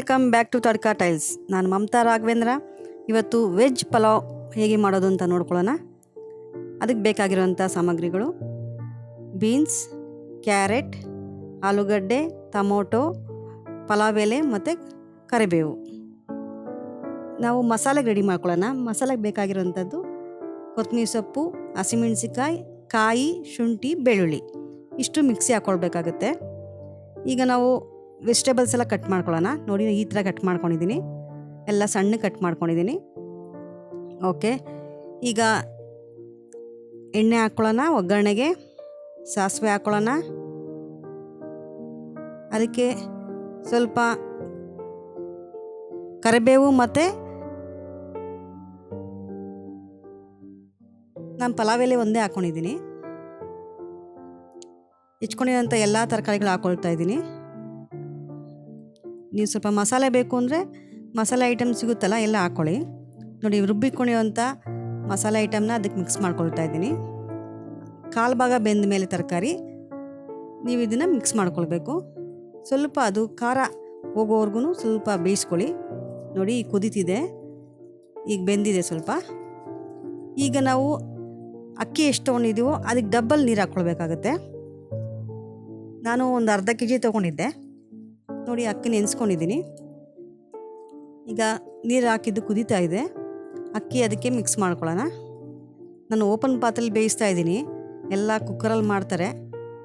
Welcome back to tadka tales. ನಾನು ಮಮತಾ ರಾಘವೇಂದ್ರ. ಇವತ್ತು veg pulao ಹೇಗೆ ಮಾಡೋದು ಅಂತ ನೋಡ್ಕೊಳ್ಳೋಣ. ಅದಕ್ಕೆ ಬೇಕಾಗಿರುವಂಥ ಸಾಮಗ್ರಿಗಳು: ಬೀನ್ಸ್, ಕ್ಯಾರೆಟ್, ಆಲೂಗಡ್ಡೆ, ಟೊಮೊಟೊ, ಪಲಾವ್ ಎಲೆ ಮತ್ತು ಕರಿಬೇವು. ನಾವು ಮಸಾಲೆಗೆ ರೆಡಿ ಮಾಡ್ಕೊಳ್ಳೋಣ. ಮಸಾಲೆಗೆ ಬೇಕಾಗಿರುವಂಥದ್ದು ಕೊತ್ತಂಬರಿ ಸೊಪ್ಪು, ಹಸಿಮೆಣಸಿಕಾಯಿ, ಕಾಯಿ, ಶುಂಠಿ, ಬೆಳ್ಳುಳ್ಳಿ ಇಷ್ಟು ಮಿಕ್ಸಿ ಹಾಕ್ಕೊಳ್ಬೇಕಾಗುತ್ತೆ. ಈಗ ನಾವು ವೆಜಿಟೇಬಲ್ಸ್ ಎಲ್ಲ ಕಟ್ ಮಾಡ್ಕೊಳ್ಳೋಣ. ನೋಡಿ, ಈ ಥರ ಕಟ್ ಮಾಡ್ಕೊಂಡಿದ್ದೀನಿ, ಎಲ್ಲ ಸಣ್ಣ ಕಟ್ ಮಾಡ್ಕೊಂಡಿದ್ದೀನಿ. ಓಕೆ, ಈಗ ಎಣ್ಣೆ ಹಾಕ್ಕೊಳ್ಳೋಣ. ಒಗ್ಗರಣೆಗೆ ಸಾಸಿವೆ ಹಾಕ್ಕೊಳ್ಳೋಣ. ಅದಕ್ಕೆ ಸ್ವಲ್ಪ ಕರಿಬೇವು ಮತ್ತು ನಾನು ಪಲಾವ್ ಎಲೆ ಒಂದೇ ಹಾಕ್ಕೊಂಡಿದ್ದೀನಿ. ಹೆಚ್ಕೊಂಡಿರೋಂಥ ಎಲ್ಲ ತರಕಾರಿಗಳು ಹಾಕ್ಕೊಳ್ತಾ ಇದ್ದೀನಿ. ನೀವು ಸ್ವಲ್ಪ ಮಸಾಲೆ ಬೇಕು ಅಂದರೆ ಮಸಾಲೆ ಐಟಮ್ ಸಿಗುತ್ತಲ್ಲ, ಎಲ್ಲ ಹಾಕ್ಕೊಳ್ಳಿ. ನೋಡಿ, ರುಬ್ಬಿಕೊಂಡಿರೋಂಥ ಮಸಾಲೆ ಐಟಮ್ನ ಅದಕ್ಕೆ ಮಿಕ್ಸ್ ಮಾಡ್ಕೊಳ್ತಾ ಇದ್ದೀನಿ. ಕಾಲು ಭಾಗ ಬೆಂದ ಮೇಲೆ ತರಕಾರಿ ನೀವು ಇದನ್ನು ಮಿಕ್ಸ್ ಮಾಡ್ಕೊಳ್ಬೇಕು. ಸ್ವಲ್ಪ ಅದು ಖಾರ ಹೋಗೋವರೆಗೂ ಸ್ವಲ್ಪ ಬೇಯಿಸ್ಕೊಳ್ಳಿ. ನೋಡಿ, ಈಗ ಕುದೀತಿದೆ, ಈಗ ಬೆಂದಿದೆ ಸ್ವಲ್ಪ. ಈಗ ನಾವು ಅಕ್ಕಿ ಎಷ್ಟು ತೊಗೊಂಡಿದ್ದೀವೋ ಅದಕ್ಕೆ ಡಬ್ಬಲ್ ನೀರು ಹಾಕ್ಕೊಳ್ಬೇಕಾಗತ್ತೆ. ನಾನು ಒಂದು ಅರ್ಧ kg ತೊಗೊಂಡಿದ್ದೆ. ನೋಡಿ, ಅಕ್ಕಿ ನೆನೆಸ್ಕೊಂಡಿದ್ದೀನಿ. ಈಗ ನೀರು ಹಾಕಿದ್ದು ಕುದೀತಾ ಇದೆ. ಅಕ್ಕಿ ಅದಕ್ಕೆ ಮಿಕ್ಸ್ ಮಾಡ್ಕೊಳ್ಳೋಣ. ನಾನು ಓಪನ್ ಪಾತ್ರೆಯಲ್ಲಿ ಬೇಯಿಸ್ತಾ ಇದ್ದೀನಿ. ಎಲ್ಲ ಕುಕ್ಕರಲ್ಲಿ ಮಾಡ್ತಾರೆ.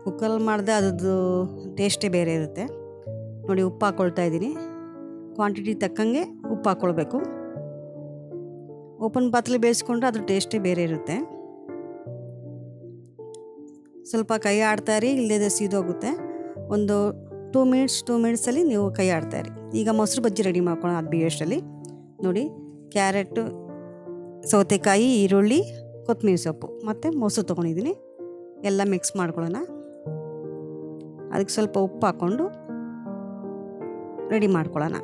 ಕುಕ್ಕರಲ್ಲಿ ಮಾಡಿದೆ ಅದ್ರದ್ದು ಟೇಸ್ಟೇ ಬೇರೆ ಇರುತ್ತೆ. ನೋಡಿ, ಉಪ್ಪು ಹಾಕ್ಕೊಳ್ತಾ ಇದ್ದೀನಿ. ಕ್ವಾಂಟಿಟಿ ತಕ್ಕಂಗೆ ಉಪ್ಪು ಹಾಕ್ಕೊಳ್ಬೇಕು. ಓಪನ್ ಪಾತ್ರೆಯಲ್ಲಿ ಬೇಯಿಸ್ಕೊಂಡ್ರೆ ಅದ್ರ ಟೇಸ್ಟೇ ಬೇರೆ ಇರುತ್ತೆ. ಸ್ವಲ್ಪ ಕೈ ಆಡ್ತಾಯಿರಿ, ಇಲ್ಲದೇ ಸೀದೋಗುತ್ತೆ. ಒಂದು 2 ಮಿನಿಟ್ಸಲ್ಲಿ ನೀವು ಕೈ ಆಡ್ತಾಯಿರಿ. ಈಗ ಮೊಸರು ಬಜ್ಜಿ ರೆಡಿ ಮಾಡ್ಕೊಳ್ಳೋಣ. ಅದು ಬೇಯೋಷ್ಟರಲ್ಲಿ ನೋಡಿ, ಕ್ಯಾರೆಟು, ಸೌತೆಕಾಯಿ, ಈರುಳ್ಳಿ, ಕೊತ್ತಂಬರಿ ಸೊಪ್ಪು ಮತ್ತು ಮೊಸರು ತೊಗೊಂಡಿದ್ದೀನಿ. ಎಲ್ಲ ಮಿಕ್ಸ್ ಮಾಡ್ಕೊಳ್ಳೋಣ. ಅದಕ್ಕೆ ಸ್ವಲ್ಪ ಉಪ್ಪು ಹಾಕ್ಕೊಂಡು ರೆಡಿ ಮಾಡ್ಕೊಳ್ಳೋಣ.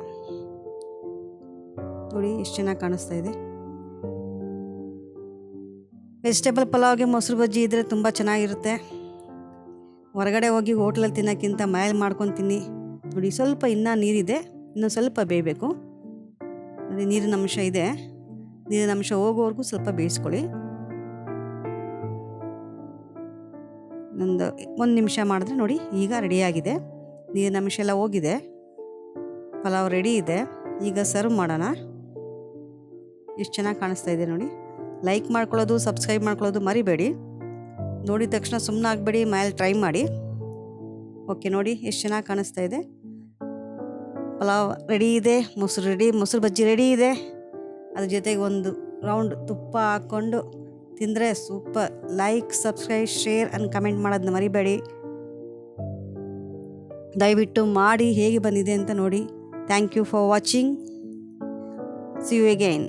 ನೋಡಿ, ಎಷ್ಟು ಚೆನ್ನಾಗಿ ಕಾಣಿಸ್ತಾ ಇದೆ. ವೆಜಿಟೇಬಲ್ ಪಲಾವ್ಗೆ ಮೊಸರು ಬಜ್ಜಿ ಇದ್ದರೆ ತುಂಬ ಚೆನ್ನಾಗಿರುತ್ತೆ. ಹೊರಗಡೆ ಹೋಗಿ ಹೋಟ್ಲಲ್ಲಿ ತಿನ್ನೋಕ್ಕಿಂತ ಮನೇಲಿ ಮಾಡ್ಕೊಂಡು ತಿನ್ನಿ. ನೋಡಿ, ಸ್ವಲ್ಪ ಇನ್ನೂ ನೀರಿದೆ, ಇನ್ನೂ ಸ್ವಲ್ಪ ಬೇಯಬೇಕು. ನೋಡಿ, ನೀರಿನ ಅಂಶ ಇದೆ. ನೀರಿನ ಅಂಶ ಹೋಗೋವರೆಗೂ ಸ್ವಲ್ಪ ಬೇಯಿಸ್ಕೊಳ್ಳಿ. ಒಂದು ನಿಮಿಷ ಮಾಡಿದ್ರೆ ನೋಡಿ, ಈಗ ರೆಡಿಯಾಗಿದೆ. ನೀರಿನ ಅಂಶ ಎಲ್ಲ ಹೋಗಿದೆ. ಪಲಾವ್ ರೆಡಿ ಇದೆ. ಈಗ ಸರ್ವ್ ಮಾಡೋಣ. ಎಷ್ಟು ಚೆನ್ನಾಗಿ ಕಾಣಿಸ್ತಾ ಇದೆ ನೋಡಿ. ಲೈಕ್ ಮಾಡ್ಕೊಳ್ಳೋದು, ಸಬ್ಸ್ಕ್ರೈಬ್ ಮಾಡ್ಕೊಳ್ಳೋದು ಮರಿಬೇಡಿ. ನೋಡಿದ ತಕ್ಷಣ ಸುಮ್ಮನೆ ಆಗಬೇಡಿ, ಮೇಲೆ ಟ್ರೈ ಮಾಡಿ. ಓಕೆ, ನೋಡಿ ಎಷ್ಟು ಚೆನ್ನಾಗಿ ಕಾಣಿಸ್ತಾ ಇದೆ. ಪಲಾವ್ ರೆಡಿ ಇದೆ, ಮೊಸರು ಬಜ್ಜಿ ರೆಡಿ ಇದೆ. ಅದ್ರ ಜೊತೆಗೆ ಒಂದು ರೌಂಡ್ ತುಪ್ಪ ಹಾಕ್ಕೊಂಡು ತಿಂದರೆ super. Like, subscribe, share and comment ಮಾಡೋದನ್ನ ಮರಿಬೇಡಿ. ದಯವಿಟ್ಟು ಮಾಡಿ ಹೇಗೆ ಬಂದಿದೆ ಅಂತ ನೋಡಿ. Thank you for watching. See you again.